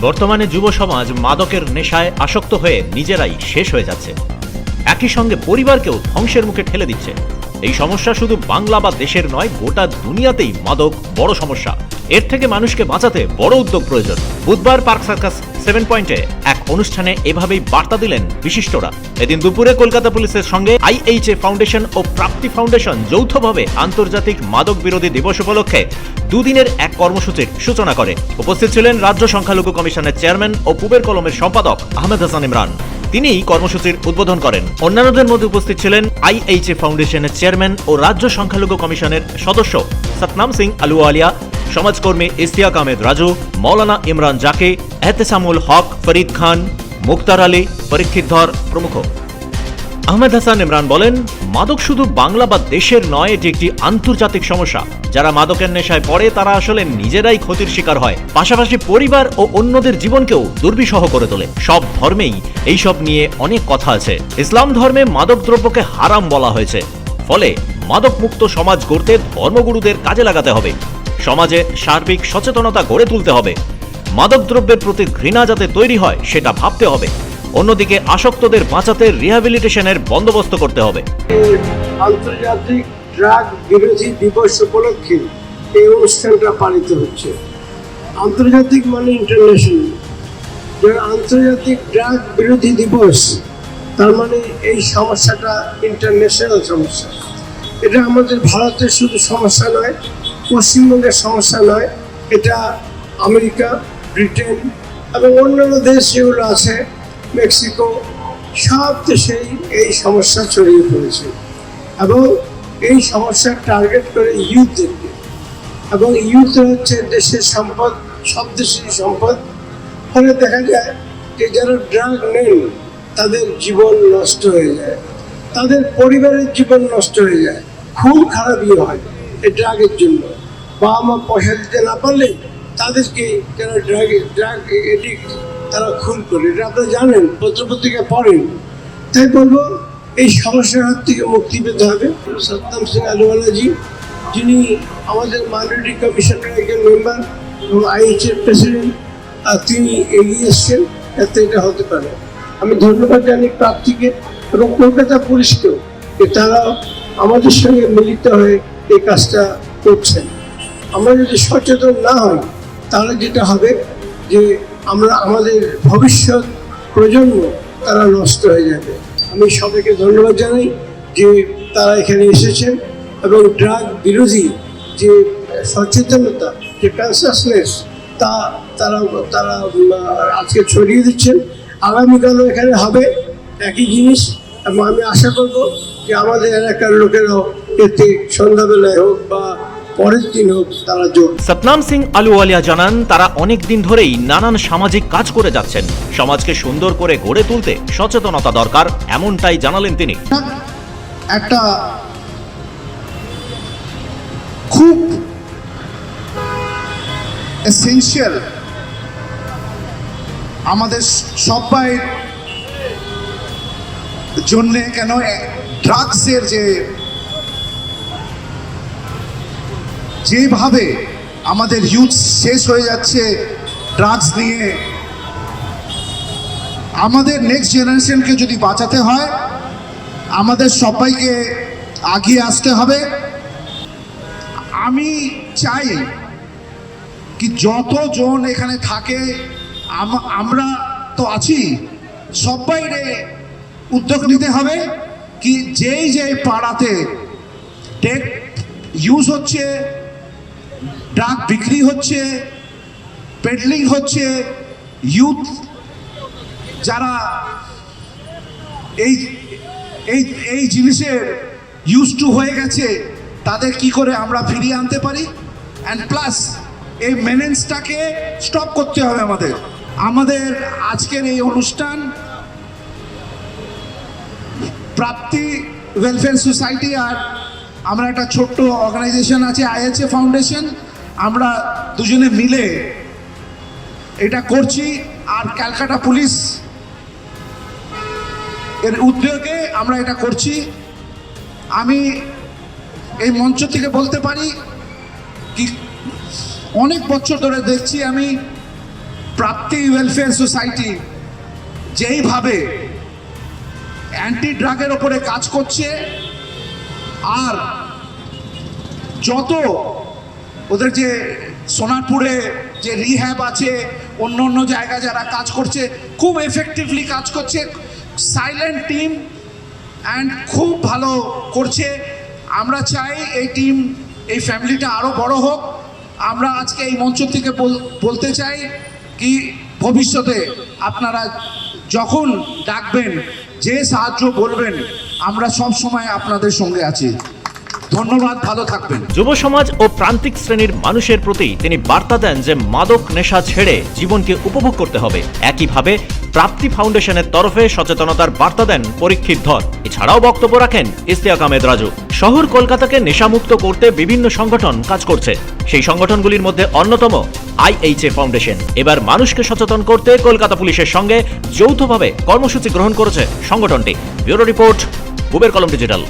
বর্তমানে যুব সমাজ মাদকের নেশায় আসক্ত হয়ে নিজেরাই শেষ হয়ে যাচ্ছে, একই সঙ্গে পরিবারকেও ধ্বংসের মুখে ঠেলে দিচ্ছে। এই সমস্যা শুধু বাংলা বা দেশের নয়, গোটা দুনিয়াতেই মাদক বড় সমস্যা। এর থেকে মানুষকে বাঁচাতে বড় উদ্যোগ প্রয়োজন। বুধবার পার্ক সার্কাস 7 পয়েন্টে এক অনুষ্ঠানে এভাবেই বার্তা দিলেন বিশিষ্টরা। এদিন দুপুরে কলকাতা পুলিশের সঙ্গে IHA ফাউন্ডেশন ও প্রাপ্তি ফাউন্ডেশন যৌথভাবে আন্তর্জাতিক মাদক বিরোধী দিবস উপলক্ষে দুদিনের এক কর্মসূচির সূচনা করে। উপস্থিত ছিলেন রাজ্য সংখ্যালঘু কমিশনের চেয়ারম্যান ও পূবের কলমের সম্পাদক আহমেদ হাসান ইমরান। তিনি কর্মসূচির উদ্বোধন করেন। অন্যান্যদের মধ্যে উপস্থিত ছিলেন IHA ফাউন্ডেশনের চেয়ারম্যান ও রাজ্য সংখ্যালঘু কমিশনের সদস্য সতনাম সিং আলুওয়ালিয়া, সমাজকর্মী ইশতিয়াক আহমেদ রাজু, মৌলানা ইমরান জাকি, এহতেসামুল হক, ফরিদ খান, মুক্তার আলী, পরীক্ষিত ধর প্রমুখ। আহমেদ হাসান ইমরান বলেন, মাদক শুধু বাংলা বা দেশের নয়, এটি একটি আন্তর্জাতিক সমস্যা। যারা মাদকের নেশায় পড়ে তারা আসলে নিজেরাই ক্ষতির শিকার হয়, পাশাপাশি পরিবার ও অন্যদের জীবনকেও দুর্বিষহ করে তোলে। সব ধর্মেই এইসব নিয়ে অনেক কথা আছে। ইসলাম ধর্মে মাদক দ্রব্যকে হারাম বলা হয়েছে। ফলে মাদক মুক্ত সমাজ গড়তে ধর্মগুরুদের কাজে লাগাতে হবে। সমাজে সার্বিক সচেতনতা গড়ে তুলতে হবে। মাদক দ্রব্যের প্রতি ঘৃণা যাতে তৈরি হয় সেটা ভাবতে হবে। অন্যদিকে আসক্তদের বাঁচাতে রিহ্যাবিলিটেশনের বন্দোবস্ত করতে হবে। আন্তর্জাতিক ড্রাগ বিরোধী দিবস উপলক্ষে এই অনুষ্ঠানটা পালিত হচ্ছে। আন্তর্জাতিক মানে ইন্টারন্যাশনাল। আন্তর্জাতিক ড্রাগ বিরোধী দিবস তার মানে এই সমস্যাটা ইন্টারন্যাশনাল সমস্যা। এটা আমাদের ভারতের শুধু সমস্যা নয়, পশ্চিমবঙ্গের সমস্যা নয়, এটা আমেরিকা, ব্রিটেন এবং অন্যান্য দেশ যেগুলো আছে, মেক্সিকো, সব দেশেই এই সমস্যা ছড়িয়ে পড়েছে। এবং এই সমস্যা টার্গেট করে ইউথদেরকে, এবং ইউথ হচ্ছে দেশের সম্পদ, সব দেশেরই সম্পদ। ফলে দেখা যায় যে যারা ড্রাগ নেন তাদের জীবন নষ্ট হয়ে যায়, তাদের পরিবারের জীবন নষ্ট হয়ে যায়, খুব খারাপই হয় এই ড্রাগের জন্য। বাবা মা পয়সা দিতে না পারলে তাদেরকে যারা ড্রাগ এডিক্ট তারা খুন করে, এটা আপনারা জানেন, পত্রপত্রিকা পড়েন। তাই বলবো এই সমস্যার হাত থেকে মুক্তি পেতে হবে। সতনাম সিং আলুওয়ালাজি, যিনি আমাদের মাইনরিটি কমিশনের একজন মেম্বার এবং IHA প্রেসিডেন্ট, তিনি এগিয়ে এসছেন যাতে এটা হতে পারে। আমি ধন্যবাদ জানি প্রাপ্তিকে এবং কলকাতা পুলিশকেও যে তারা আমাদের সঙ্গে মিলিত হয়ে এই কাজটা করছেন। আমরা যদি সচেতন না হই তাহলে যেটা হবে যে আমাদের ভবিষ্যৎ প্রজন্ম তারা নষ্ট হয়ে যাবে। আমি সবাইকে ধন্যবাদ জানাই যে তারা এখানে এসেছেন এবং ড্রাগ বিরোধী যে সচেতনতা, যে কনসাসনেস তারা আজকে ছড়িয়ে দিচ্ছেন। আগামীকালও এখানে হবে একই জিনিস, এবং আমি আশা করব যে আমাদের এলাকার লোকেরাও এতে সন্ধ্যাবেলায় হোক বা পরের দিন হোক তারা যোগ। সতনাম সিং আলুওয়ালিয়া জানান, তারা অনেক দিন ধরেই নানান সামাজিক কাজ করে যাচ্ছেন। সমাজকে সুন্দর করে গড়ে তুলতে সচেতনতা দরকার, এমনটাই জানালেন তিনি। একটা খুব এসেনশিয়াল আমাদের সবাই জন্যে, কেন ড্রাগসের যেভাবে আমাদের ইউথ শেষ হয়ে যাচ্ছে ড্রাগস নিয়ে, আমাদের নেক্সট জেনারেশনকে যদি বাঁচাতে হয় আমাদের সবাইকে এগিয়ে আসতে হবে। আমি চাই কি যতজন এখানে থাকে আমরা তো আছি, সবাইরে উদ্যোগ নিতে হবে কি যেই পাড়াতে টেক ইউজ হচ্ছে, ড্রাগ বিক্রি হচ্ছে, পেডলিং হচ্ছে, ইউথ যারা এই জিনিসের ইউজ টু হয়ে গেছে তাদের কি করে আমরা ফিরিয়ে আনতে পারি। অ্যান্ড প্লাস এই মেনেন্সটাকে স্টপ করতে হবে আমাদের আজকের এই অনুষ্ঠান প্রাপ্তি ওয়েলফেয়ার সোসাইটি আর আমরা একটা ছোট্ট অর্গানাইজেশন আছে IHA ফাউন্ডেশন, আমরা দুজনে মিলে এটা করছি। আর ক্যালকাটা পুলিশ এর উদ্যোগে আমরা এটা করছি। আমি এই মঞ্চ থেকে বলতে পারি কি অনেক বছর ধরে দেখছি আমি প্রাপ্তি ওয়েলফেয়ার সোসাইটি যেইভাবে অ্যান্টি ড্রাগের ওপরে কাজ করছে, আর যত ওদের যে সোনারপুরে যে রিহ্যাব আছে, অন্য অন্য জায়গায় যারা কাজ করছে, খুব এফেক্টিভলি কাজ করছে, সাইলেন্ট টিম অ্যান্ড খুব ভালো করছে। আমরা চাই এই টিম, এই ফ্যামিলিটা আরও বড় হোক। আমরা আজকে এই মঞ্চ থেকে বলতে চাই কি ভবিষ্যতে আপনারা যখন ডাকবেন, যে সাহায্য বলবেন, আমরা সব সময় আপনাদের সঙ্গে আছি। ধন্যবাদ, ভালো থাকবেন। যুব সমাজ ও প্রান্তিক শ্রেণীর মানুষের প্রতি তিনি বার্তা দেন যে মাদক নেশা ছেড়ে জীবনকে উপভোগ করতে হবে। একইভাবে প্রাপ্তি ফাউন্ডেশনের তরফে সচেতনতার বার্তা দেন পরীক্ষিত ধর। এছাড়াও বক্তব্য রাখেন ইশতিয়াক আহমেদ রাজু। শহর কলকাতাকে নেশামুক্ত করতে বিভিন্ন সংগঠন কাজ করছে। সেই সংগঠনগুলির মধ্যে অন্যতম IHA ফাউন্ডেশন। এবার মানুষকে সচেতন করতে কলকাতা পুলিশের সঙ্গে যৌথভাবে কর্মসূচি গ্রহণ করেছে সংগঠনটি। ব্যুরো রিপোর্ট, কুবের কলম ডিজিটাল।